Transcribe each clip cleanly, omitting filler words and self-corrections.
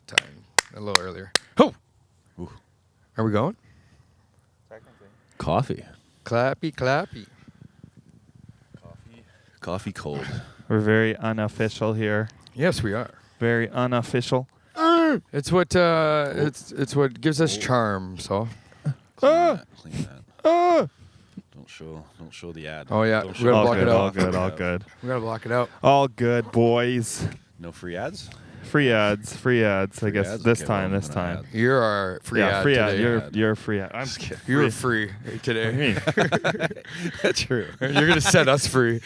time. A little earlier. Oh! Ooh. Are we going? Coffee. Clappy, clappy. Coffee cold. We're very unofficial here. Yes, we are. Very unofficial. It's what it's what gives us charm. So. Clean that. Don't show the ad. Oh yeah, Don't we show gotta All block good, it all out. good, all good. We gotta block it out. All good, boys. No free ads. Free ads. I guess ads? this Okay, time. well, This I'm gonna time. You're our free ad free today. ad. You're free ad. I'm You were free today. That's true. You're gonna set us free.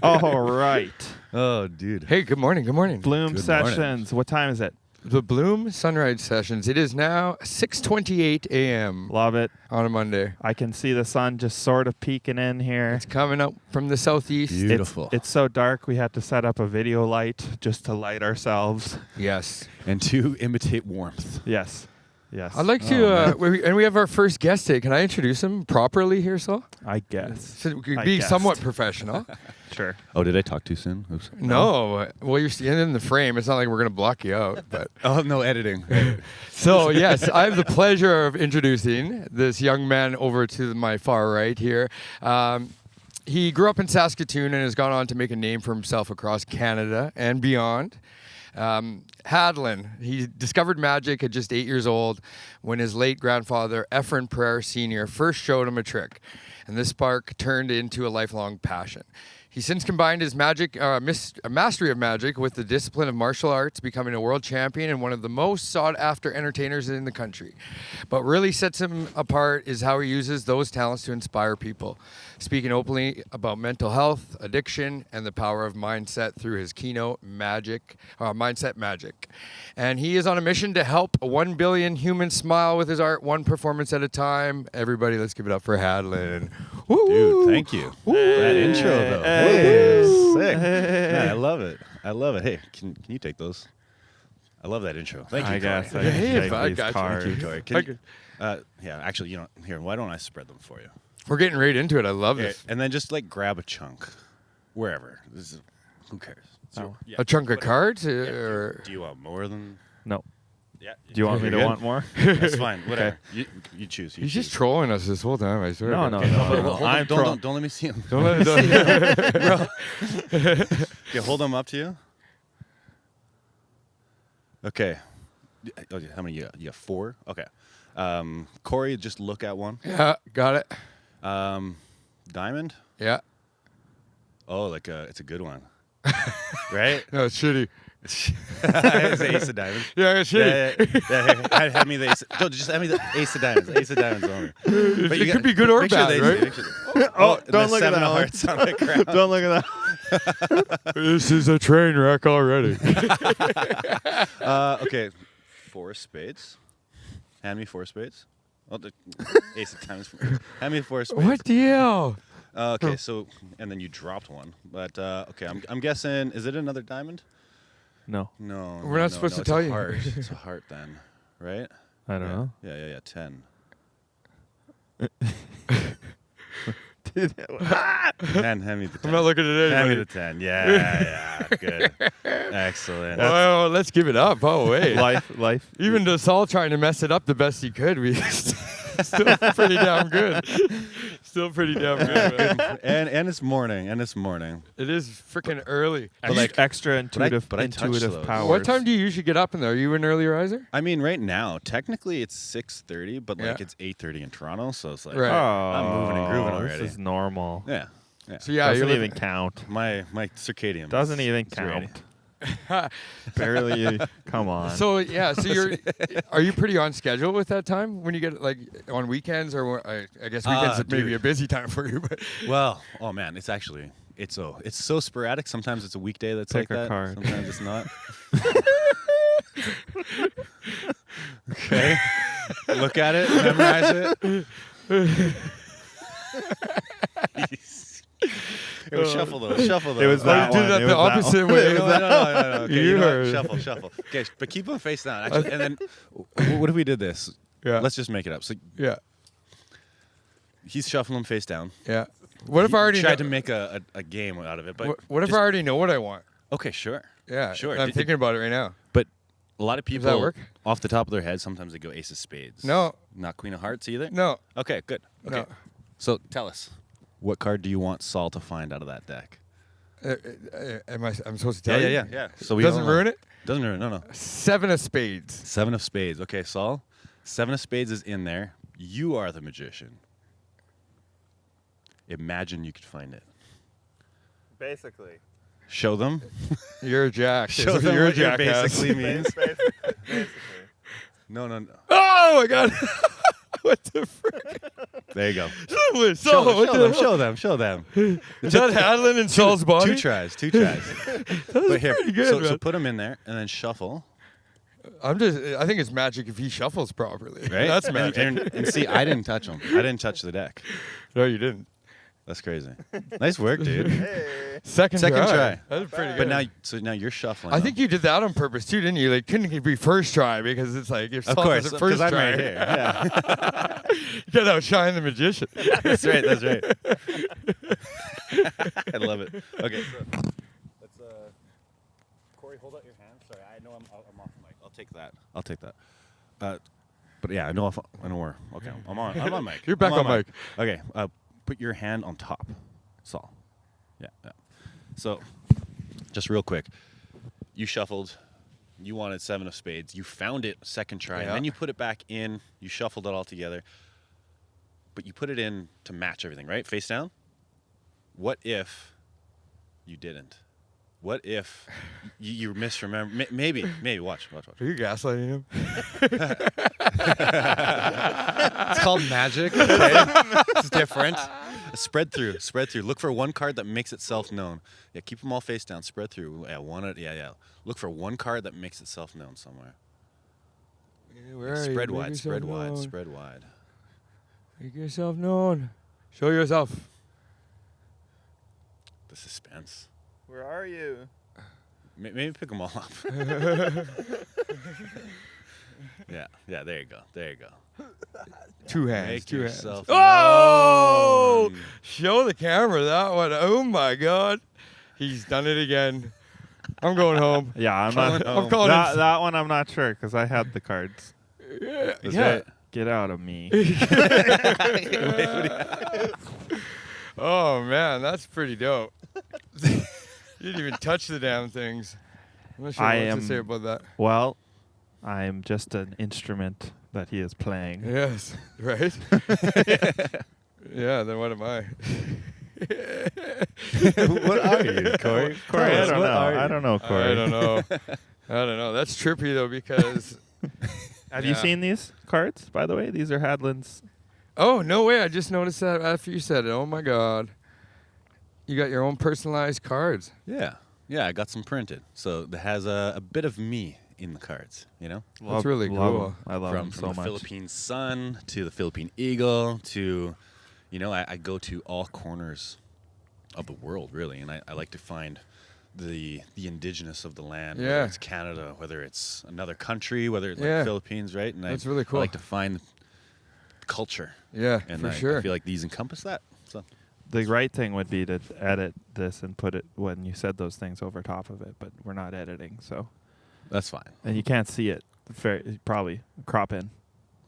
All right. Oh, dude. Hey, good morning. Good morning. Bloom Good Sessions. morning. What time is it? The Bloom Sunrise Sessions. It is now 6:28 a.m. Love it. on a Monday. I can see the sun just sort of peeking in here. It's coming up from the southeast. Beautiful. It's so dark we had to set up a video light just to light ourselves. Yes. And to imitate warmth. Yes. I'd like to, man. we have our first guest today. Can I introduce him properly here, Saul? I guess. So we could I be guessed. somewhat professional. Sure. Oh, did I talk too soon? Oops. No. Well, you're in the frame. It's not like we're going to block you out. But Oh, no editing. So, yes, I have the pleasure of introducing this young man over to my far right here. He grew up in Saskatoon and has gone on to make a name for himself across Canada and beyond. Hadlen, he discovered magic at just 8 years old when his late grandfather, Ephraim Prayer Sr., first showed him a trick. And this spark turned into a lifelong passion. He's since combined his mastery of magic with the discipline of martial arts, becoming a world champion and one of the most sought-after entertainers in the country. But really sets him apart is how he uses those talents to inspire people, speaking openly about mental health, addiction, and the power of mindset through his keynote, Mindset Magic. And he is on a mission to help 1 billion humans smile with his art, one performance at a time. Everybody, let's give it up for Hadlen. Woo! Dude, thank you. That intro, though. Hey. Woo, sick. Hey. Man, I love it. Hey, can you take those? I love that intro. Thank you, I guess. Corey. I can Hey, take I these got you. cards. Thank you, Corey. Can you- yeah, actually, here, why don't I spread them for you? We're getting right into it. I love Okay, this. and then just like grab a chunk, wherever. Who cares? Oh. Yeah, A chunk of whatever. cards? Yeah, Or do you want more than? No. Yeah. Do you want me to Good. want more? That's fine. Whatever. You choose. He's just trolling us this whole time, I swear. No, to no, God. no. Hold on, I'm don't let me see him. Don't let it Okay, hold them up to you. Okay. Okay, how many you got? You got 4? Okay. Corey, just look at one. Yeah, got it. Diamond? Yeah. Oh, it's a good one. Right? No, it's shitty. It's the ace of diamonds. Yeah, it's shitty. Yeah. Hand me the ace. No, just hand me the ace of diamonds. Ace of diamonds only. But It could be good or make sure bad, they- right? make sure- Oh, and don't the look at 7 that of one. hearts on the ground. Don't look at that. This is a train wreck already. Okay, 4 spades. Hand me 4 spades. Oh, the ace of diamonds. Hand me 4 spades. What the hell? Okay, so and then you dropped one, but okay, I'm guessing. Is it another diamond? No. No, We're not supposed to it's tell a you. Heart. It's a heart then, right? I don't know. Yeah. 10. 10. Hand me the 10. I'm not looking at Hand me anybody. the 10. Yeah, good, excellent. Well, let's give it up. Oh, wait. Life. Even to Saul trying to mess it up the best he could, we still pretty damn good. Still pretty damn good, man. and it's morning. It is freaking early. Extra intuitive, but I touched intuitive those. powers. What time do you usually get up in there? Are you an early riser? I mean, right now, technically it's 6:30, but like Yeah. it's 8:30 in Toronto, so it's like Right. I'm moving and grooving already. This is normal. Yeah. So yeah, Doesn't you're even count. My circadian Doesn't even is ready. count. Barely. Come on. So yeah, are you pretty on schedule with that time when you get like on weekends or I guess weekends may be dude. a busy time for you, but Well, oh man, it's so sporadic. Sometimes it's a weekday that's Pick like a that. card. Sometimes it's not. Okay. Look at it, memorize it. Shuffle those. It was that you one. did that It the was that opposite one. way. No. Okay, You you know heard. what? Shuffle. Okay, but keep them face down. Actually, and then what if we did this? Yeah. Let's just make it up. So Yeah. he's shuffling them face down. Yeah. What if I already tried know, to make a game out of it? But what if I already know what I want? Okay, sure. Yeah. Sure. I'm thinking about it right now. But A lot of Does people, that work? off the top of their head, sometimes they go ace of spades. No. Not queen of hearts either? No. Okay, good. Okay. No. So tell us, what card do you want Saul to find out of that deck? I'm supposed to tell you? Yeah. So we Doesn't all know. ruin it? Doesn't ruin it, no. 7 of spades. 7 of spades. Okay, Saul, 7 of spades is in there. You are the magician. Imagine you could find it. Basically. Show them. You're a jack. Show them You're a what your jackass. basically means. Basically. No. Oh my god. What the frick? There you go. Show Show them. Is that Hadlen and Saul's body? Two tries. That was But here, pretty good, so man. put them in there and then shuffle. I think it's magic if he shuffles properly. Right? That's magic. And see, I didn't touch them. I didn't touch the deck. No, you didn't. That's crazy. Nice work, dude. Second Second try. try. That's pretty But good. now you're shuffling. I think you did that on purpose too, didn't you? Like, couldn't it be first try because it's like if of Saul course, does it because first I'm try, right here. Yeah. you gotta outshine the magician. That's right. I love it. Okay, so let's Corey, hold out your hand. Sorry, I know I'm off the mic. I'll take that. But yeah, I know we're okay. I'm on mic. You're back I'm on mic. Okay, put your hand on top, Saul. Yeah. So, just real quick, you shuffled. You wanted 7 of spades. You found it second try, and Yeah. then you put it back in. You shuffled it all together, but you put it in to match everything, right? Face down. What if you didn't? What if you misremember? Maybe. Watch. Are you gaslighting him? It's called magic. Okay? It's different. Spread through. Look for one card that makes itself known. Yeah, keep them all face down. Spread through. Yeah. Look for one card that makes itself known somewhere. Where are Spread you? wide. Make Spread yourself wide. known. Spread wide. Make yourself known. Show yourself. The suspense. Where are you? Maybe pick them all up. Yeah. There you go. 2 hands. Make 2 hands. yourself Oh! known. Show the camera that one. Oh my God. He's done it again. I'm going home. Yeah, I'm not. I'm calling That one I'm not sure because I had the cards. That's Yeah. right. Get out of me. Oh man, that's pretty dope. You didn't even touch the damn things. I'm not sure what to say about that. Well, I'm just an instrument that he is playing. Yes, right? Yeah, then what am I? What are you, Corey? Corey, I don't know. I don't know, Corey. I don't know. That's trippy though because Have you seen these cards, by the way? These are Hadlen's. oh no way! I just noticed that after you said it. Oh my God, you got your own personalized cards. Yeah, I got some printed, so that has a bit of me in the cards. You know, That's really love cool. 'em. I love from them so the much. Philippine sun to the Philippine eagle to, I go to all corners of the world really, and I like to find the indigenous of the land. Yeah. Whether it's Canada, whether it's another country, whether it's Yeah. like Philippines, right? And That's really cool. I like to find culture, Yeah, and for I sure. feel like these encompass that. So. The right thing would be to edit this and put it when you said those things over top of it, but we're not editing, so. That's fine. And you can't see it. Probably crop in.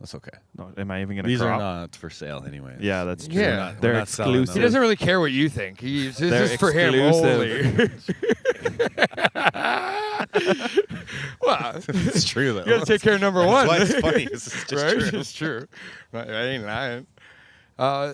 That's okay. No, am I even gonna These crop? are not for sale anyway. Yeah, that's true. Yeah. They're We're not selling them. exclusive. He doesn't really care what you think. This They're is for him only. Well, It's true though. you gotta take care of number one. That's why it's funny. This is just right? true. It's true. I ain't lying.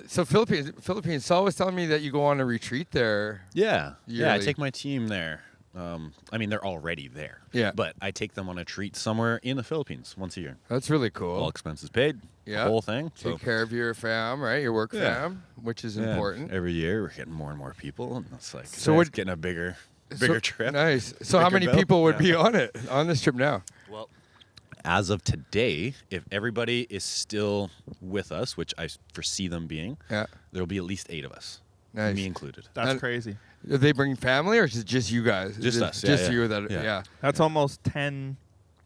So Philippines. Saul was telling me that you go on a retreat there. Yeah. I Yearly. take my team there. I mean, they're already there. Yeah. But I take them on a treat somewhere in the Philippines once a year. That's really All cool. expenses paid. Yeah. The whole thing. Take care of your fam, right? Your work Yeah. fam, which is yeah, important. Every year we're getting more and more people, and it's like So it's what- getting a bigger So- trip. Nice. So how Bigger many bill. people would Yeah. be on this trip now? Well, as of today, if everybody is still with us, which I foresee them being, Yeah. there'll be at least 8 of us, Nice. me included. That's And- crazy. Are they bring family or is it just you guys? Just Is it us, yeah, Just yeah. you that Yeah. yeah. That's almost 10,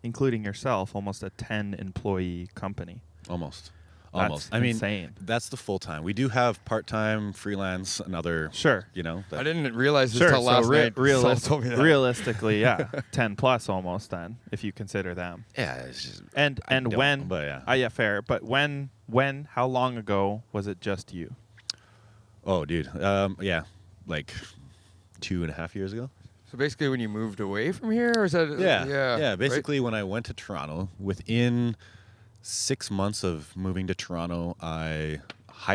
including yourself, almost a 10 employee company. Almost. Almost. That's I mean, insane. that's the full time. We do have part time, freelance, and other. Sure. You know. I didn't realize this Sure. till last night. Saul told me that. Realistically, yeah, 10 plus almost then, if you consider them. Yeah. It's just. And when? But yeah. Yeah, fair. But when? How long ago was it just you? Oh, dude. Yeah, like 2.5 years ago. So basically, when you moved away from here, or is that? Yeah. right? Basically, when I went to Toronto, within 6 months of moving to Toronto, I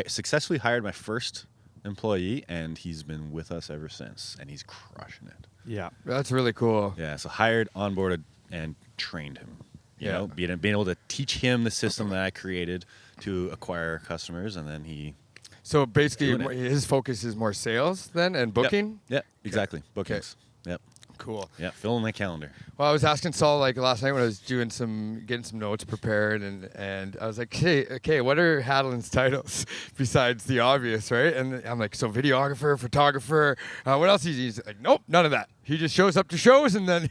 successfully hired my first employee, and he's been with us ever since, and he's crushing it. Yeah. That's really cool. Yeah, so hired, onboarded, and trained him. You Yeah. know, being able to teach him the system that I created to acquire customers, and then he. So basically, Doing it. his focus is more sales then and booking. Yeah, exactly. Bookings. Yep. Cool. Yeah, fill in my calendar. Well, I was asking Saul like last night when I was getting some notes prepared, and I was like, hey, okay, what are Hadlen's titles besides the obvious, right? And I'm like, so videographer, photographer, what else? He's like, nope, none of that. He just shows up to shows and then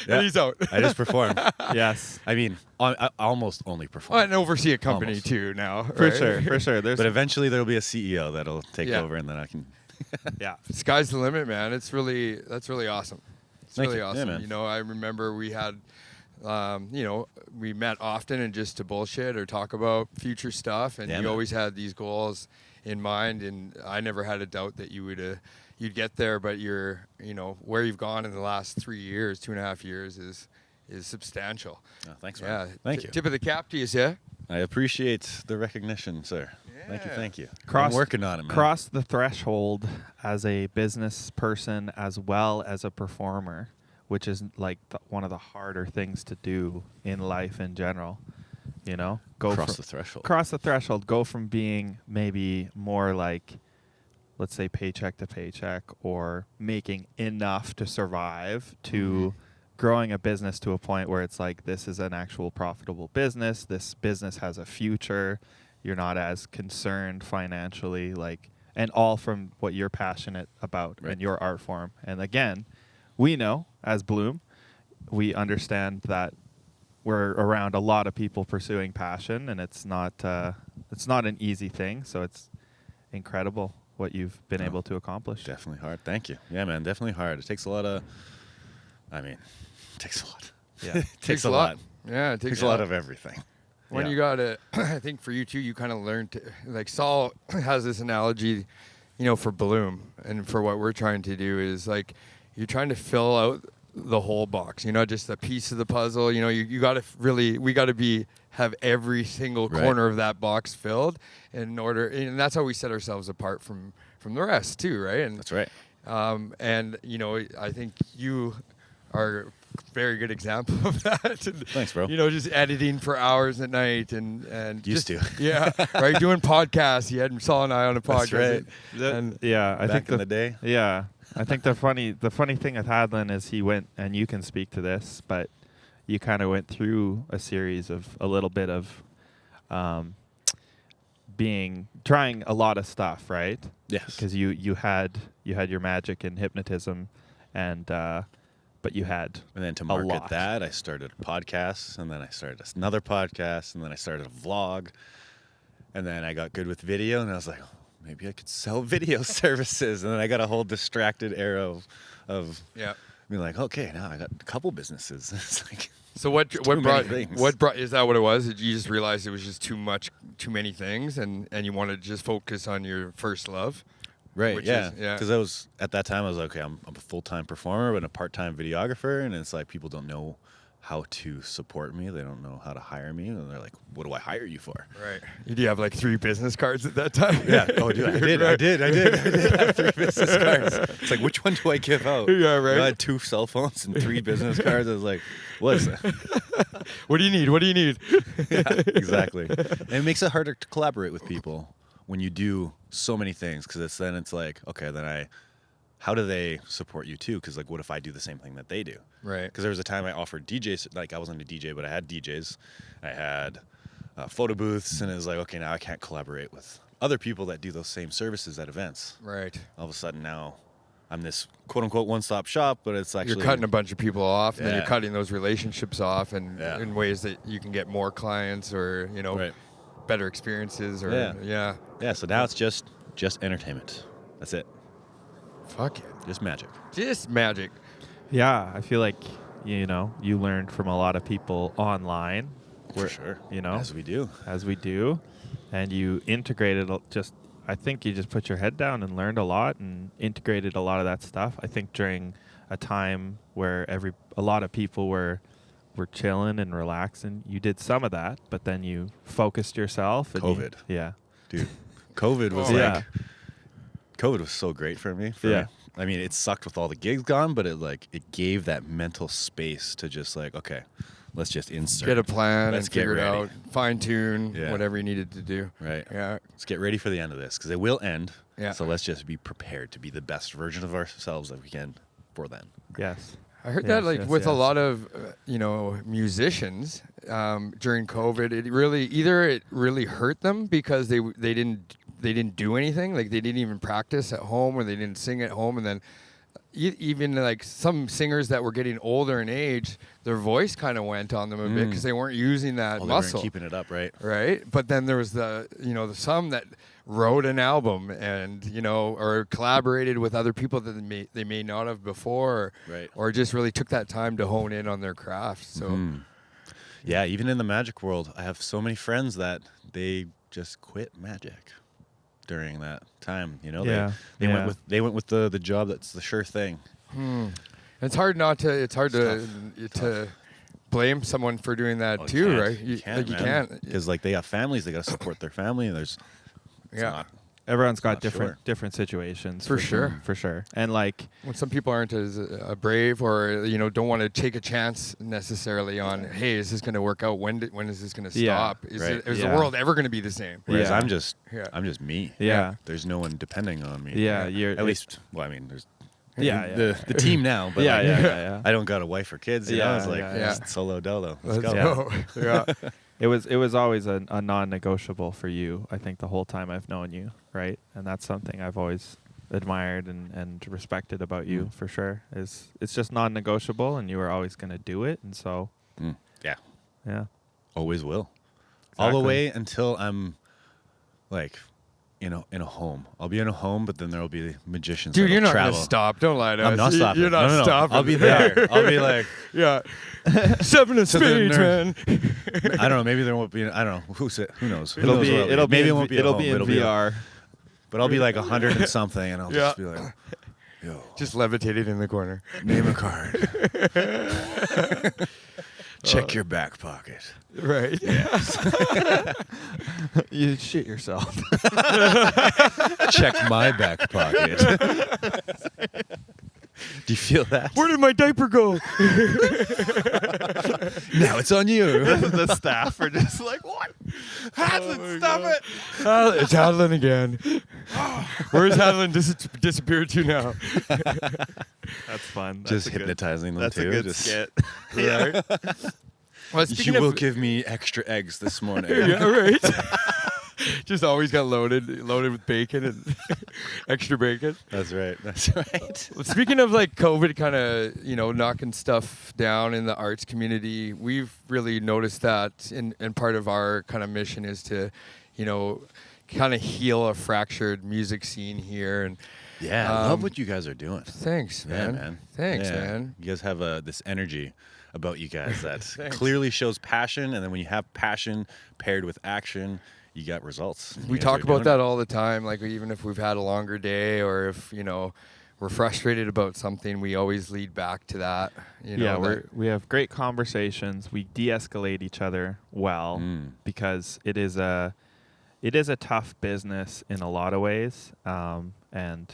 and he's out. I just perform. Yes. I mean, I almost only perform. And oversee a company Almost. too now. For right? sure. For sure. There's But eventually there'll be a CEO that'll take Yeah. over, and then I can. yeah. Sky's the limit, man. That's really awesome. It's Thank really you. Yeah, awesome. man. You know, I remember we had, we met often and just to bullshit or talk about future stuff, and Yeah, you man. always had these goals in mind, and I never had a doubt that you would you'd get there. But where you've gone in the last 3 years, 2.5 years is substantial. Oh, thanks, Yeah, man. Thank you. Tip of the cap to you, yeah. I appreciate the recognition, sir. Thank you. Yeah. Thank you. Cross- I'm working on it, man. Cross the threshold as a business person as well as a performer, which is like one of the harder things to do in life in general. You know, Cross the threshold. Cross the threshold. Go from being maybe more like, let's say, paycheck to paycheck or making enough to survive to growing a business to a point where it's like, this is an actual profitable business. This business has a future. You're not as concerned financially, and all from what you're passionate about Right. and your art form. And again, we know as Bloom, we understand that we're around a lot of people pursuing passion, and it's not an easy thing. So it's incredible what you've been able to accomplish. Definitely hard. Thank you. Yeah, man. Definitely hard. It takes a lot of. It takes a lot. Yeah. It takes a lot. Yeah, it It takes takes a lot of everything. When Yeah. you got to, I think for you too, you kind of learned to, like Saul has this analogy, for Bloom and for what we're trying to do is like, you're trying to fill out the whole box, just a piece of the puzzle, you got to we got to have every single Right. corner of that box filled in order. And that's how we set ourselves apart from the rest too. Right. And That's right. and I think you are a very good example of that. And, Thanks, bro. just editing for hours at night and Used just, to. yeah, right. Doing podcasts. You had Saul and I on a podcast. That's right. And Yeah, I Back think in the day. Yeah, I think the funny thing with Hadlen is he went, and you can speak to this, but you kind of went through a series of a little bit of trying a lot of stuff, right? Yes. Because you had your magic and hypnotism, and but you had And then to a market lot. that, I started podcasts, and then I started another podcast, and then I started a vlog, and then I got good with video, and I was like, oh, maybe I could sell video services, and then I got a whole distracted era of yeah. being like, okay, now I got a couple businesses. It's like, So what many brought things. is that what it was? Did you just realize it was just too many things, and you wanted to just focus on your first love? right, Which yeah, is- yeah. because I was at that time I was like, okay, I'm a full-time performer but a part-time videographer, and it's like people don't know how to support me, they don't know how to hire me, and they're like, what do I hire you for? Right. Did you have like 3 business cards at that time? Yeah. Oh, dude, I did have 3 business cards. It's like, which one do I give out? Yeah, right. I had 2 cell phones and 3 business cards. I was like, what is that? What do you need? What do you need? Yeah, exactly. And it makes it harder to collaborate with people when you do so many things, because it's like, okay, then how do they support you too? Because like, what if I do the same thing that they do? Right. Because there was a time I offered DJs, like I wasn't a DJ, but I had DJs. I had photo booths, and it was like, okay, now I can't collaborate with other people that do those same services at events. Right. All of a sudden now I'm this quote unquote one-stop shop, but it's actually You're cutting a bunch of people off, and then you're Yeah. cutting those relationships off, and Yeah. in ways that you can get more clients or Right. better experiences or Yeah. Yeah, so now it's just entertainment. That's it. Fuck it, Just magic. just magic. Yeah, I feel like you learned from a lot of people online. For sure. As we do. as we do, and you integrated I think you just put your head down and learned a lot and integrated a lot of that stuff. I think during a time where a lot of people were chilling and relaxing, you did some of that, but then you focused yourself. And COVID. Yeah. Dude, COVID was Yeah. COVID was so great for me. Yeah. I mean, it sucked with all the gigs gone, but it gave that mental space to just like, okay, let's just insert. Get a plan Let's and get figure it ready. out, fine tune Yeah. whatever you needed to do. Right. Yeah. Let's get ready for the end of this because it will end. Yeah. So let's just be prepared to be the best version of ourselves that we can for then. Yes. I heard Yes, that like yes, with a yes. lot of musicians during COVID, it really hurt them because they didn't do anything, like they didn't even practice at home or they didn't sing at home, and then even like some singers that were getting older in age, their voice kind of went on them a bit because they weren't using that They muscle. weren't keeping it up, right? Right, but then there was the some that wrote an album and or collaborated with other people that they may not have before, Right. or just really took that time to hone in on their craft. So Yeah, even in the magic world, I have so many friends that they just quit magic during that time. Yeah. They went with the job that's the sure thing. it's hard to blame someone for doing that Oh, too, right? You can't, you man. can't. Because like they have families, they got to support their family, and it's Yeah. not- Everyone's got Not different situations. For sure. For sure. And like, When some people aren't as brave or don't want to take a chance necessarily on, hey, is this going to work out? When is this going to Yeah, stop? Is right. the Yeah. world ever going to be the same? Whereas Yeah. I'm just me. Yeah. There's no one depending on me. Yeah, you're- at least. Well, I mean, there's yeah. the team now, but Yeah, like, yeah. I don't got a wife or kids. You know, Yeah, it's like yeah, yeah. just solo dolo. Let's Let's go. go. Yeah. It was always a non-negotiable for you, I think, the whole time I've known you, right? And that's something I've always admired and respected about you, for sure. It's just non-negotiable, and you were always going to do it, and so Yeah, yeah, always will. All the Exactly. way until I'm like, in a home. I'll be in a home, but then there will be magicians. Dude, that'll you're not travel. going to stop. Don't lie to us. I'm not stopping. You're not No. stopping. I'll be there. I'll be like, Yeah. 7 of So then spades, man. I don't know. Maybe there won't be. I don't know. Who knows? Who it'll knows be where I'll it'll be maybe in, it won't be. it'll at be home. in VR. But I'll be like 100 and something, and I'll just be Yeah. like, yo, Just levitated in the corner. name a card. Check your back pocket. Right. You shit yourself. Check my back pocket. Do you feel that? Where did my diaper go? Now it's on you. The staff are just like, what? Hadlen, stop it! It's Hadlen again. Where's Hadlen disappeared to now? That's fun. Just hypnotizing them That's too. a good Just, skit. Right. Well, speaking You of, will give me extra eggs this morning. yeah, right. Just always got loaded with bacon and extra bacon. That's right. That's right. Well, speaking of like COVID kind of, knocking stuff down in the arts community, we've really noticed that and part of our kind of mission is to, kind of heal a fractured music scene here. And Yeah, I love what you guys are doing. thanks, Yeah, man. man. Thanks, Yeah. man. You guys have this energy about you guys that Thanks. clearly shows passion, and then when you have passion paired with action, you got results. We talk about that all the time. Like even if we've had a longer day or if, we're frustrated about something, we always lead back to that. We have great conversations. We de-escalate each other well because it is a tough business in a lot of ways, and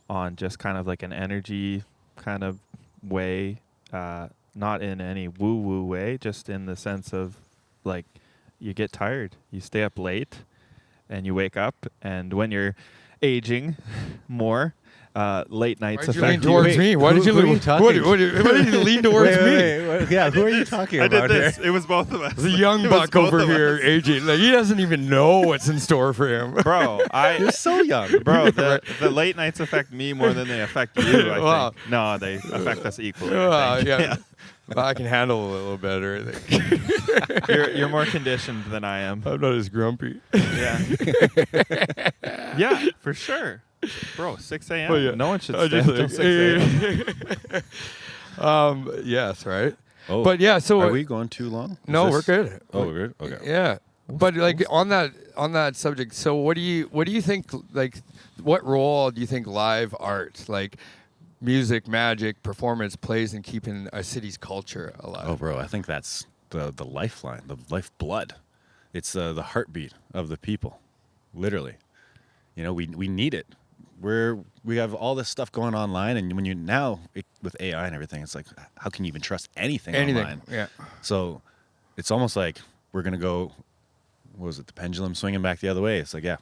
on just kind of like an energy kind of way, not in any woo-woo way, just in the sense of like you get tired, you stay up late, and you wake up, and when you're aging more, late nights Why did you affect lean towards me? Why did you who are lean? you talking Why to? did you lean towards me? Yeah, who are you talking I about did this. here? It was both of us. The young It was buck both over of here, us. aging. Like he doesn't even know what's in store for him. Bro. You're so young. Bro, the late nights affect me more than they affect you, I Wow. think. No, they affect us equally. I Well, think. yeah. Well, I can handle a little better. I think. You're more conditioned than I am. I'm not as grumpy. Yeah. Yeah, for sure. Bro, 6 a.m. Well, yeah. No one should I stay just until 6 a.m. Yes, right. Oh, But yeah, so are we going too long? Is no, this- we're good. Oh, we're good. Okay. Yeah. But like on that subject, so what do you think, like what role do you think live art, like music, magic, performance plays in keeping a city's culture alive? Oh, bro, I think that's the lifeline, the lifeblood. It's the heartbeat of the people, literally. You know, we need it. We have all this stuff going online, and when you with AI and everything, it's like, how can you even trust anything online? Yeah. So it's almost like we're gonna go. What was it? The pendulum swinging back the other way. It's like, yeah,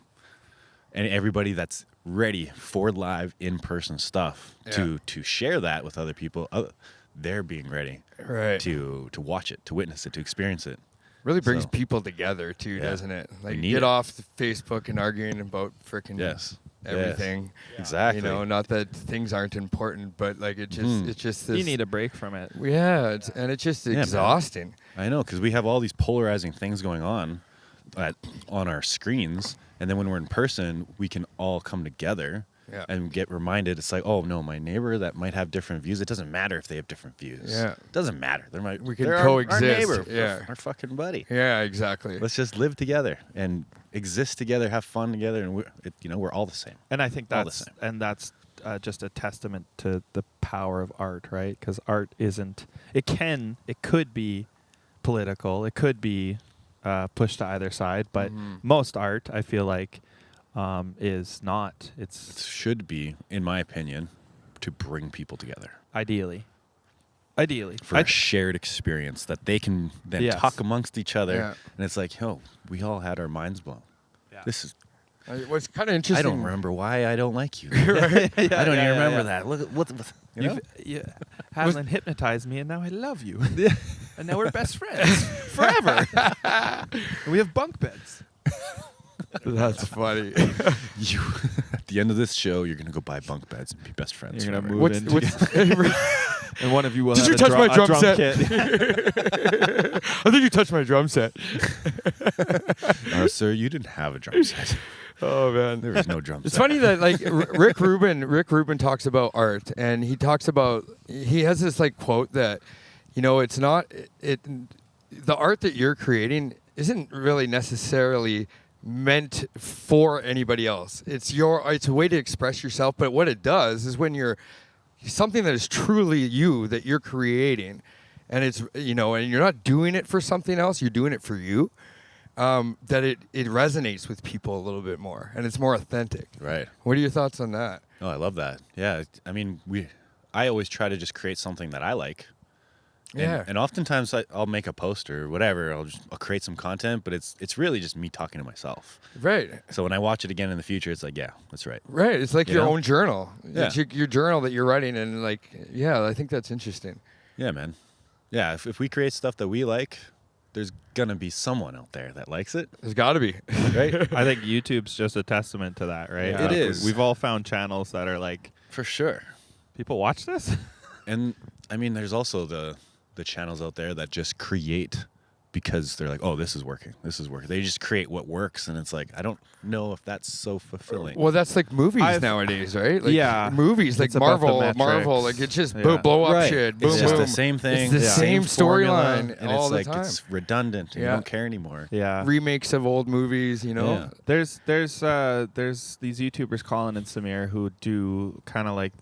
and everybody that's ready for live in-person stuff to share that with other people, they're being ready Right. to watch it, to witness it, to experience it. Really brings So- people together too, Yeah. doesn't it? Like need get it. off the Facebook and arguing about freaking Yes. everything. Exactly. You know, not that things aren't important, but like it's just this. You need a break from it. Yeah, it's just man. exhausting. I know, because we have all these polarizing things going on on our screens, and then when we're in person, we can all come together and get reminded. It's like, oh no, my neighbor that might have different views. It doesn't matter if they have different views. Yeah. It doesn't matter. We can they're coexist. Our neighbor, Yeah. our fucking buddy. Yeah, exactly. Let's just live together and exist together, have fun together, and we're all the same. And I think All the that's same. just a testament to the power of art, right? Because art isn't. It could be political. It could be pushed to either side, but most art, I feel like, is not. It It's should be, in my opinion, to bring people together ideally. for a shared experience that they can then Yes. talk amongst each other. Yeah. And it's like, yo, we all had our minds blown. Yeah. This is. What's kind of interesting. I don't remember why I don't like you. I don't even remember that. Look at what. You know? Hadlen hypnotized me, and now I love you. And now we're best friends forever. And we have bunk beds. That's funny. You, at the end of this show, you're gonna go buy bunk beds and be best friends. You're gonna forever. move What's in and one of you will Did have you touch my drum drum set? kit. I think you touched my drum set. Sir, you didn't have a drum set. Oh man, There was no drum set. It's funny that like Rick Rubin talks about art, and he has this like quote that, you know, it's not the art that you're creating isn't really necessarily meant for anybody else. It's a way to express yourself, but what it does is when you're something that is truly you that you're creating, and it's, you know, and you're not doing it for something else, you're doing it for you. That it resonates with people a little bit more, and it's more authentic. Right. What are your thoughts on that? Oh, I love that. Yeah. I mean, I always try to just create something that I like. Yeah. And oftentimes I'll make a post or whatever. I'll create some content, but it's really just me talking to myself. Right. So when I watch it again in the future, it's like, yeah, that's right. Right. It's like You your know? own journal. Yeah. It's your journal that you're writing, and like, yeah, I think that's interesting. Yeah, man. Yeah. If we create stuff that we like, there's gonna be someone out there that likes it, There's got to be. right? I think YouTube's just a testament to that, right? Yeah. It is. We've all found channels that are like, For sure. people watch this? And I mean, there's also the channels out there that just create because they're like, oh, this is working. They just create what works, and it's like, I don't know if that's so fulfilling. Well, that's like movies I've- navadays, right? Like Yeah. movies like It's about the Marvel, metrics. like it's just Yeah. blow up Right. shit, boom, It's just boom. the same thing. It's the Yeah. same formula, storyline and all it's the like time. it's redundant. And Yeah. You don't care anymore. Yeah. Remakes of old movies, you know. Yeah. There's these YouTubers, Colin and Samir, who do kind of like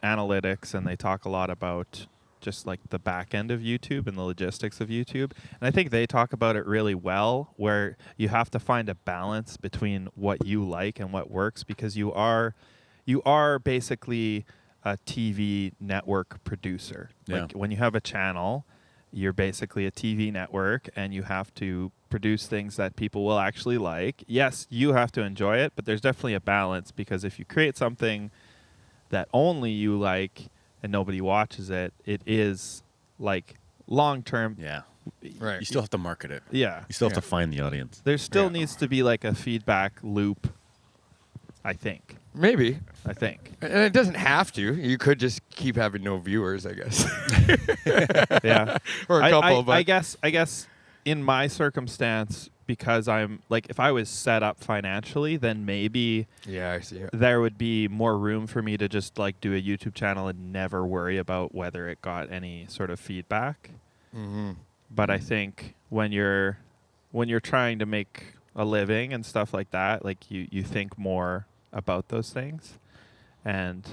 analytics, and they talk a lot about just like the back end of YouTube and the logistics of YouTube. And I think they talk about it really well, where you have to find a balance between what you like and what works, because you are basically a TV network producer. Yeah. Like when you have a channel, you're basically a TV network and you have to produce things that people will actually like. Yes, you have to enjoy it, but there's definitely a balance, because if you create something that only you like and nobody watches it, it is like long term. Yeah. Right. You still have to market it. Yeah. You still have Yeah. to find the audience. There still Yeah. needs to be like a feedback loop, I think. Maybe. I think. And it doesn't have to. You could just keep having no viewers, I guess. Yeah. Or a couple, but I guess in my circumstance, because I'm like, if I was set up financially, then maybe yeah, I see it. there would be more room for me to just like do a YouTube channel and never worry about whether it got any sort of feedback. Mm-hmm. But I think when you're trying to make a living and stuff like that, like you think more about those things. And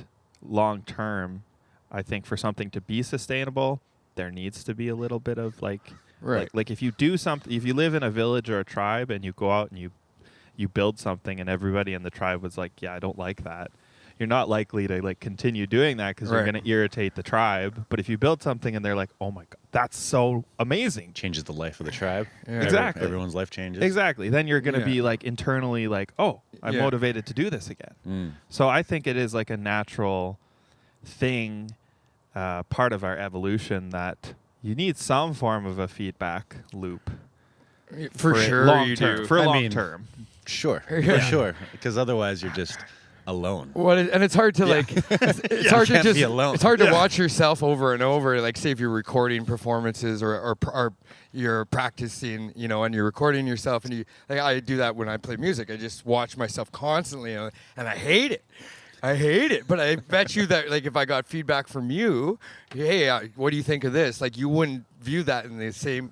long term, I think for something to be sustainable, there needs to be a little bit of like Right. like if you do something, if you live in a village or a tribe and you go out and you build something and everybody in the tribe was like, yeah, I don't like that, you're not likely to like continue doing that because you're Right. going to irritate the tribe. But if you build something and they're like, oh my God, that's so amazing. Changes the life of the tribe. Yeah. Exactly. Everyone's life changes. Exactly. Then you're going to Yeah. be like internally like, oh, I'm Yeah. motivated to do this again. Mm. So I think it is like a natural thing, part of our evolution, that you need some form of a feedback loop. For it sure long you term, do. For I long mean- term. Sure. Yeah. For sure. Because otherwise you're just alone. And it's hard to like. It's hard to can't just. be alone. It's hard to watch yourself over and over. Like, say if you're recording performances or you're practicing, and you're recording yourself, and like I do that when I play music. I just watch myself constantly, and I hate it. I hate it, but I bet you that like if I got feedback from you, hey, what do you think of this? Like you wouldn't view that in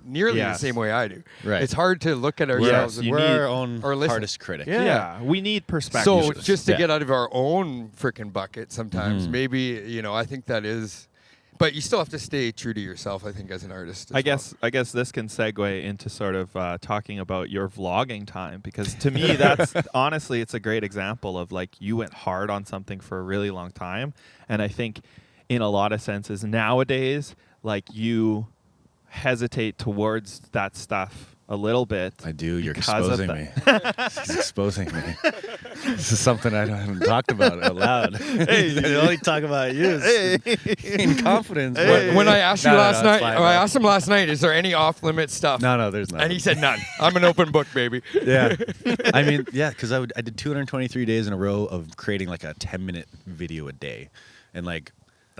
nearly the Yes. same way I do. Right. It's hard to look at Yes, ourselves you We're need- our own or listen. hardest critic. Yeah. Yeah. We need perspective. So just to Yeah. get out of our own freaking bucket sometimes, Mhm. maybe, I think that is, but you still have to stay true to yourself, I think, as an artist. I guess this can segue into sort of talking about your vlogging time, because to me that's honestly, it's a great example of like you went hard on something for a really long time, and I think in a lot of senses nowadays, like you hesitate towards that stuff a little bit. I do. You're because of exposing me. He's exposing me. This is something I haven't talked about out loud. Hey. I only talk about you in confidence. Hey. When I asked you No, last it's night, fine, I bro. asked him last night, is there any off-limit stuff? No, there's not. And he said none. I'm an open book, baby. Yeah. I mean, yeah, because I did 223 days in a row of creating like a 10-minute video a day, and like.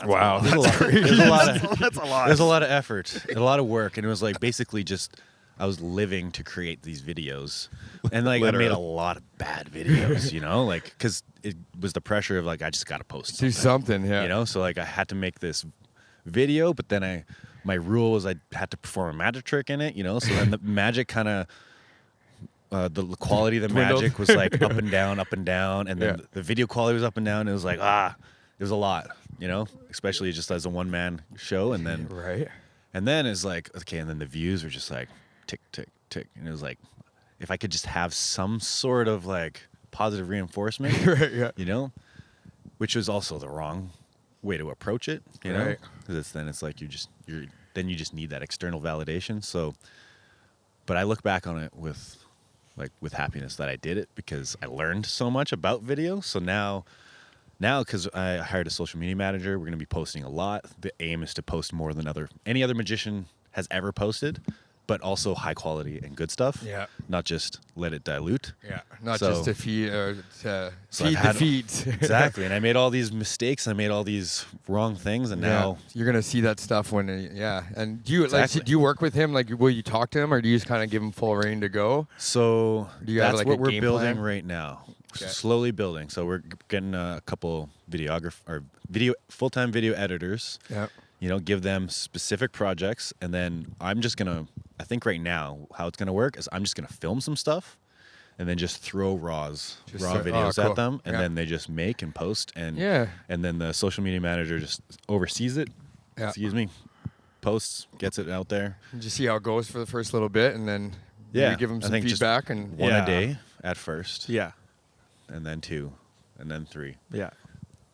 Wow, There's a lot. There's a lot of. That's a lot. There's a lot of effort, and a lot of work, and it was like basically just I was living to create these videos, and like I made a lot of bad videos, like because it was the pressure of like I just got to post Do something, something, yeah. So like I had to make this video, but then my rule was I had to perform a magic trick in it, so then the magic kind of. The quality of the Dwindled. magic was like up and down, and then Yeah. the video quality was up and down. It was like it was a lot, especially just as a one-man show, and then Right. and then it's like, okay, and then the views were just like tick, tick, tick. And it was like, if I could just have some sort of like positive reinforcement, Right, yeah. which was also the wrong way to approach it, Right. because then it's like you just need that external validation. So, but I look back on it with happiness that I did it, because I learned so much about video. So now because I hired a social media manager, we're going to be posting a lot. The aim is to post more than any other magician has ever posted, but also high quality and good stuff. Yeah. Not just let it dilute. Yeah. Not So- just to feed, to So feed I've the had- feeds. Exactly. And I made all these mistakes. I made all these wrong things. And now, you're gonna see that stuff when, And do you Exactly. do you work with him? Like, will you talk to him, or do you just kind of give him full reign to go? so Do you have, that's like, what a we're game building plan? right now. Okay. Slowly building. So we're getting a couple full-time video editors. Yeah. Give them specific projects, and then I'm just gonna. I think right now how it's gonna work is I'm just gonna film some stuff, and then just throw raw videos cool. at them, and Yeah. then they just make and post, and Yeah. and then the social media manager just oversees it. Yeah. Excuse me, posts, gets it out there. Just see how it goes for the first little bit, and then Yeah, maybe give him I some think just feedback. And One Yeah. a day at first, Yeah. and then 2, and then 3, Yeah.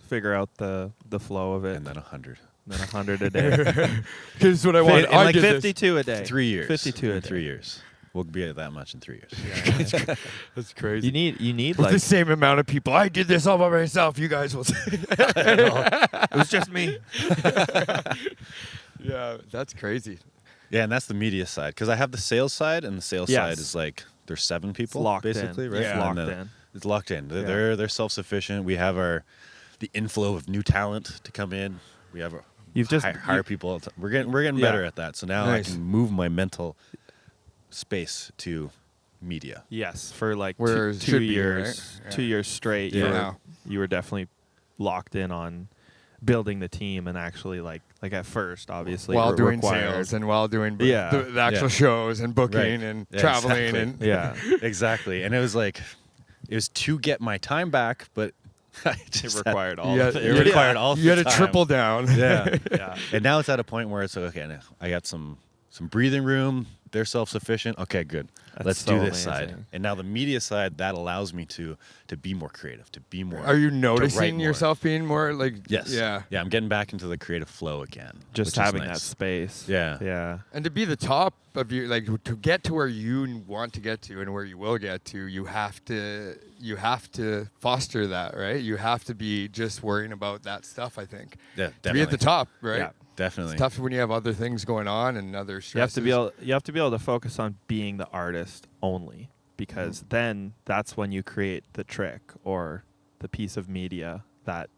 Figure out the flow of it. and then 100. then 100 a day. Here's what I want. And I like did this. 52 a day. 3 years. 52 a in day. 3 years. We'll be at that much in 3 years. Yeah. That's crazy. You need With like the same amount of people. I did this all by myself. You guys will. it was just me. Yeah, that's crazy. Yeah, and that's the media side. Because I have the sales side, and the sales Yes. side is like there's 7 people locked basically, in. right? Yeah. And Locked in. It's locked in. Yeah. They're self-sufficient. We have the inflow of new talent to come in. We have You've just hire people. We're getting Yeah. better at that. So now Nice. I can move my mental space to media. Yes, for like Where it 2 should be, years, right? 2 years straight. Yeah. You were definitely locked in on building the team and actually like at first obviously While doing required- sales and while doing Yeah. the actual Yeah. shows and booking Right. and Yeah, traveling exactly. and Yeah, Exactly. And it was to get my time back, but I it just required all Yeah, of it. it required all you had the to time. triple down. Yeah. Yeah. And now it's at a point where it's okay. Now I got some breathing room. They're self-sufficient. Okay, good. That's Let's so do this side. amazing. And now the media side, that allows me to be more creative, to be more. Are you to write noticing more. yourself being more like? Yes. Yeah. Yeah, I'm getting back into the creative flow again. Just which is having that nice. space. Yeah. Yeah. And to be the top of your, like, to get to where you want to get to and where you will get to, you have to foster that, right? You have to be just worrying about that stuff, I think. Yeah, To be definitely. at the top, right? Yeah. Definitely. It's tough when you have other things going on and other stresses. You have to be able to focus on being the artist only, because then that's when you create the trick or the piece of media that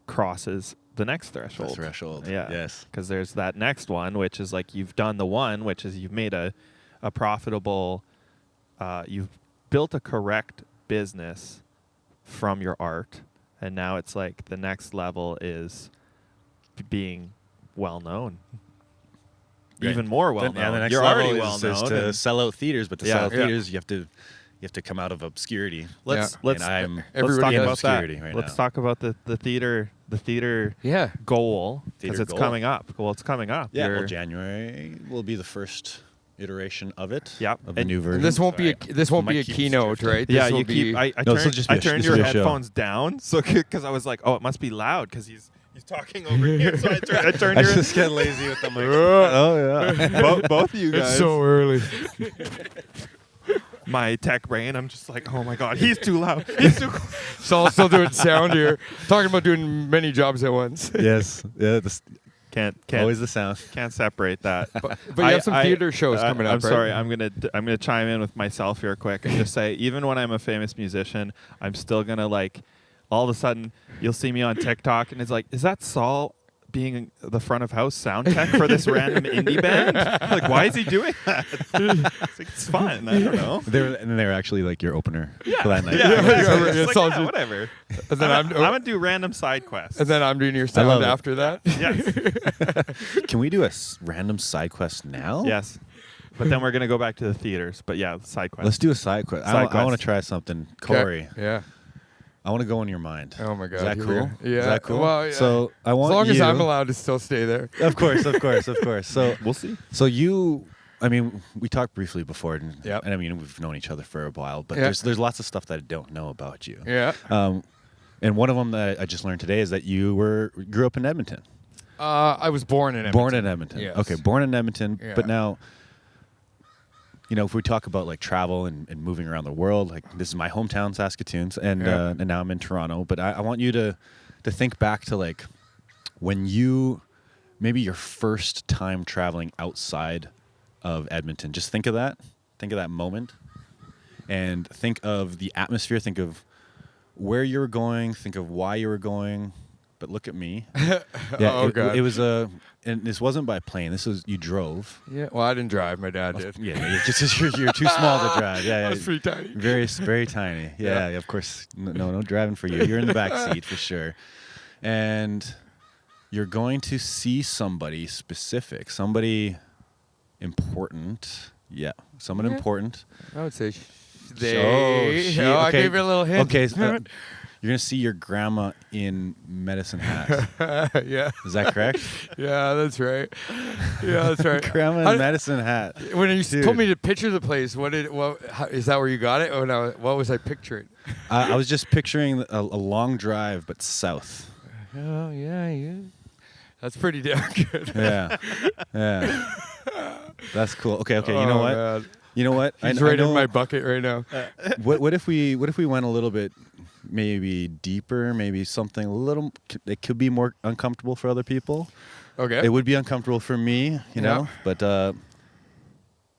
crosses the next The threshold. threshold. Yeah. Yes. Because there's that next one, which is like you've done the one, which is you've made a profitable, you've built a correct business from your art, and now it's like the next level is being well known. Right. Even more well Then- known. and the next You're level already is, well is known. to and sell out theaters, but to Yeah. sell out Yeah. theaters, you have to come out of obscurity. Let's Yeah. let's and I'm let's Everybody talk has about that. obscurity right Let's now. talk about the theater Yeah. goal, because Theater it's goal. coming up. Well, it's coming up. Yeah, well, You're- January will be the first iteration of it. Yep. Of the And- new version. And this won't be Might a keep keynote, drifting. right? Yeah, This will you keep. be- I No, this will turned, just be I a sh- turned this your will be a show. headphones down, so because I was like, oh, it must be loud because he's talking over here. So I turned I your. just get lazy with the mic. Oh yeah. both of you guys. It's so early. My tech brain. I'm just like, oh my god, he's too loud. He's too. So I'll still doing sound here. Talking about doing many jobs at once. Yes. Yeah. Can't Always the sound. can't separate that. But you have some theater shows coming up, I'm right? sorry. I'm gonna chime in with myself here quick and just say, even when I'm a famous musician, I'm still gonna like. All of a sudden, you'll see me on TikTok, and it's like, is that Saul being the front of house sound tech for this random indie band? Like, why is he doing that? It's, like, it's fun. I don't know. They were actually like your opener for that night. Yeah, Yeah, exactly. yeah, It's yeah, like, Saul's yeah, just- whatever. And then I'm gonna do random side quests. and then I'm doing your love sound it. after that. yes, Can we do a random side quest now? yes. But then we're gonna go back to the theaters. But yeah, side quests. Let's do a side quest. Side I want quest. to try something. Okay. Corey, Yeah. I want to go in your mind. Oh my God. Is that here cool? we go. Yeah. Is that cool? Well, yeah. So I as want long as you- I'm allowed to still stay there. Of course. So we'll see. I mean, we talked briefly before, and, Yep. and I mean, we've known each other for a while, but Yeah. there's lots of stuff that I don't know about you. Yeah. And one of them that I just learned today is that you grew up in Edmonton. I was born in Edmonton. Born in Edmonton. Yes. Okay, born in Edmonton. Yeah. But now, if we talk about like travel and moving around the world, like this is my hometown, Saskatoon, and Yeah. and now I'm in Toronto. But I want you to think back to like when maybe your first time traveling outside of Edmonton. Just think of that. Think of that moment, and think of the atmosphere. Think of where you were going. Think of why you were going. But look at me. Oh, God. It was and this wasn't by plane. This was you drove. Yeah. Well, I didn't drive. My dad did. Yeah, you're too small to drive. Yeah, I was pretty tiny. very tiny. Yeah, of course. No driving for you. You're in the back seat for sure. And you're going to see somebody specific, somebody important. Yeah, someone Yeah. important. I would say shit. I Okay. gave you a little hint. Okay, you're gonna see your grandma in medicine hat. Yeah. Is that correct? Yeah, that's right. Yeah, that's right. Grandma I- in medicine hat. When you Dude. told me to picture the place, is that where you got it? Or no, what was I picturing? I was just picturing a long drive, but south. Oh yeah. That's pretty damn good. Yeah. Yeah. That's cool. Okay. You know Oh, what? man. You know what? He's I right in know- my bucket right now. What if we went a little bit maybe deeper, maybe something a little it could be more uncomfortable for other people. Okay. It would be uncomfortable for me, you know, but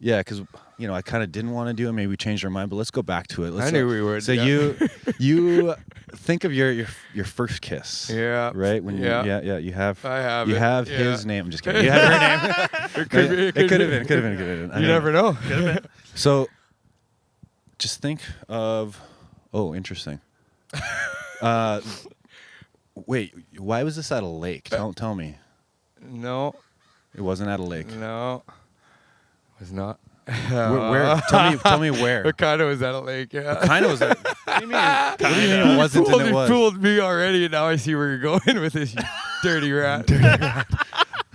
yeah, because I kind of didn't want to do it. Maybe we changed our mind, but let's go back to it. I knew we would. So yeah. you think of your first kiss. Yeah. Right when you Yeah. you have I have you it. have Yeah. his name. I'm just kidding. You have her name. It could be. It could have been. I You mean, never know. So, just think of. Oh, interesting. Wait, why was this at a lake? Tell me. No. It wasn't at a lake. No. It was not. Where? Tell me where. It kind of was at a lake, yeah. Kind of was it. What do you mean it wasn't and it You was? fooled me already, and now I see where you're going with this, you dirty rat.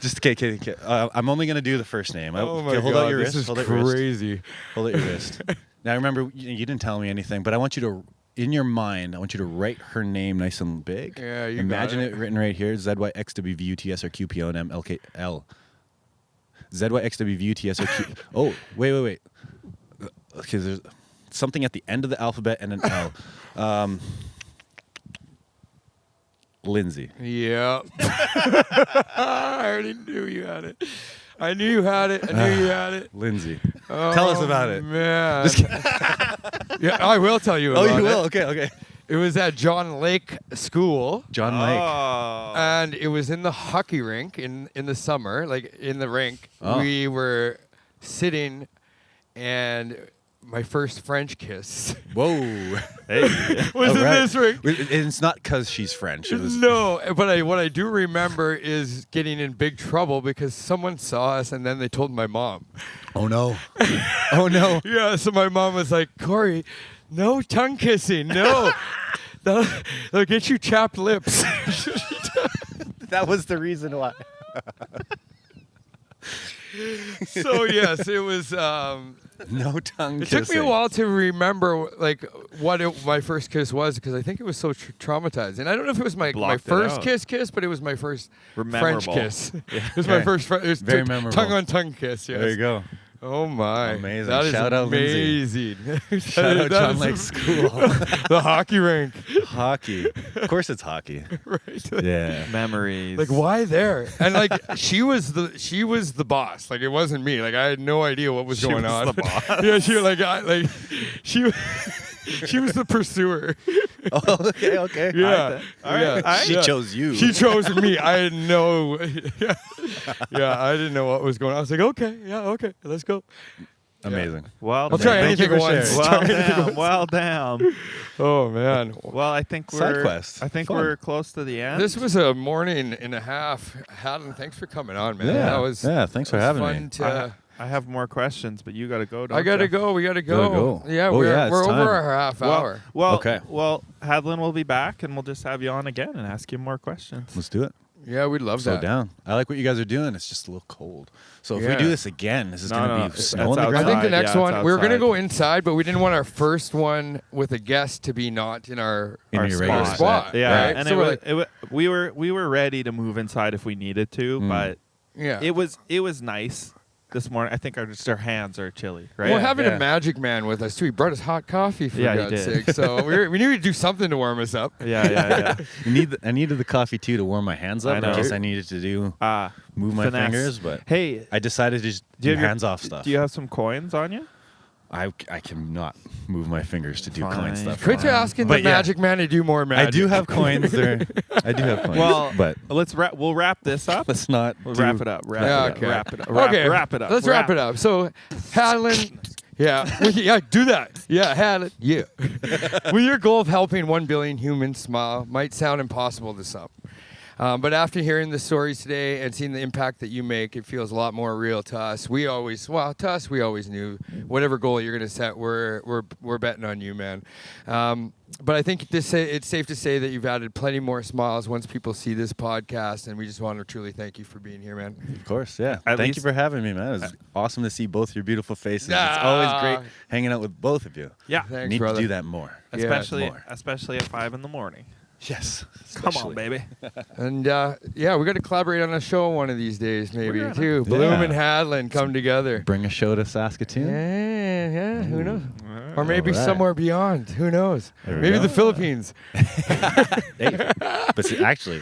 Just okay. I'm only gonna do the first name. Oh my Okay, hold God, out your this wrist. is Hold out your wrist. crazy. Hold out your wrist. Now remember, you didn't tell me anything, but I want you to, in your mind, I want you to write her name nice and big. Yeah, you Imagine got it written right here: ZYXWVUTSRQPONMLKL. ZYXWVUTSRQ. Oh, wait. Okay, there's something at the end of the alphabet and an L. Lindsay. Yeah. I already knew you had it. I knew you had it. Lindsay. Oh, Tell us about it. Man. Yeah, I will tell you about Oh, you will? it. Okay. It was at John Lake School. John Lake. Oh. And it was in the hockey rink in the summer, like in the rink. Oh. We were sitting, and my first French kiss Whoa. Hey. was in this rink. It's not because she's French. It was No, but what I do remember is getting in big trouble because someone saw us and then they told my mom. Oh no. Oh no. Yeah, so my mom was like, Corey, no tongue kissing, no. They'll get you chapped lips. That was the reason why. So yes, it was. No tongue It kissing. took me a while to remember like what my first kiss was because I think it was so traumatizing. I don't know if it was my Blocked it first out. kiss, but it was my first French Memorable. kiss. It was my Okay. first it was Very memorable. tongue on tongue kiss. Yes. There you go. Oh my! Amazing. That is Shout out Lindsay. amazing. Shout out That John is Lake School. the hockey rink. Hockey. Of course it's hockey. Right. Yeah. Memories. Like why there? And like she was the boss. Like it wasn't me. Like I had no idea what was going was on. the boss. Yeah, she she was the pursuer. Oh, okay. Yeah. All right. Yeah. All right. She Yeah. chose you. She chose me. I had no. Yeah, I didn't know what was going on. I was like, okay, let's go. Amazing. Well, I'll try Thank you anything for once. sharing. Well, damn. Oh man. Well, I think Side we're. quest. I think Fun. we're close to the end. This was a morning and a half. Hadlen, thanks for coming on, man. Yeah. That was Thanks for was having fun me. to- I have more questions, but you got to go. I gotta don't ya? go. We gotta Gotta go. go. Yeah, Oh, we're yeah, it's we're time. over our half hour. Well, Okay. Well, Hadlen will be back, and we'll just have you on again and ask you more questions. Let's do it. Yeah, we'd love So that. down. I like what you guys are doing. It's just a little cold. So if we Yeah. do this again, this is No, going to no, be it's snow on the outside. ground. I think the Yeah, next it's one we were gonna outside. go inside, but we didn't want our first one with a guest to be not in our In Our your regular spot. Yeah, right? and So we're like, we were ready to move inside if we needed to, but yeah. it was nice this morning. I think our hands are chilly, right? Well, having Yeah. a magic man with us too. He brought us hot coffee for Yeah, he God's did. sake. So we knew we'd do something to warm us up. yeah. I needed the coffee too to warm my hands up I in know. case I needed to move my Finesse. fingers, but Hey, I decided to just Do you do have your- hands-off stuff. do you have some coins on you? I cannot move my fingers to do coin Fine. stuff. Quit Fine. asking But the yeah. magic man to do more magic. I do have coins there. I do have coins. Well, but we'll wrap this up. let's not We'll do- wrap it up. Wrap Yeah, it up. okay. Wrap it up. Okay, Wrap it up. Let's wrap it up. So, Hadlen, yeah, do that. Yeah, Hadlen, yeah. With your goal of helping 1 billion humans smile might sound impossible to some. But after hearing the stories today and seeing the impact that you make, it feels a lot more real to us. We always knew whatever goal you're going to set, we're betting on you, man. But I think it's safe to say that you've added plenty more smiles once people see this podcast, and we just want to truly thank you for being here, man. Of course, yeah. At Thank least- you for having me, man. It was awesome to see both your beautiful faces. It's always great hanging out with both of you. Yeah. Thanks, Need brother. to do that more. Especially more. at 5 in the morning. Yes. Come on, especially. baby. And yeah, we got to collaborate on a show one of these days, maybe gonna. too. Bloom and Hadlen come together. Bring a show to Saskatoon. Yeah, who knows? Alright. Or maybe Alright. somewhere beyond. Who knows? There we Maybe go. the Philippines. Hey, but see, actually,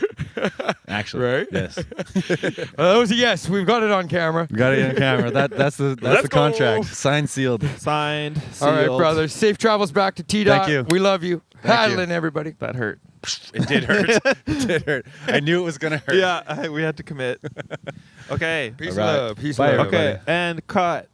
Right? yes. That was a yes. We've got it on camera. We got it on camera. That's the Let's contract. go. Signed, sealed. Signed. All right, sealed. brothers. Safe travels back to T-Dot. Thank you. We love you. Thank you. Hadlen, everybody. That hurt. It did hurt. It did hurt. I knew it was gonna hurt. Yeah, we had to commit. Okay. Peace All right. and love. Peace Bye, and love. everybody. Okay, and cut.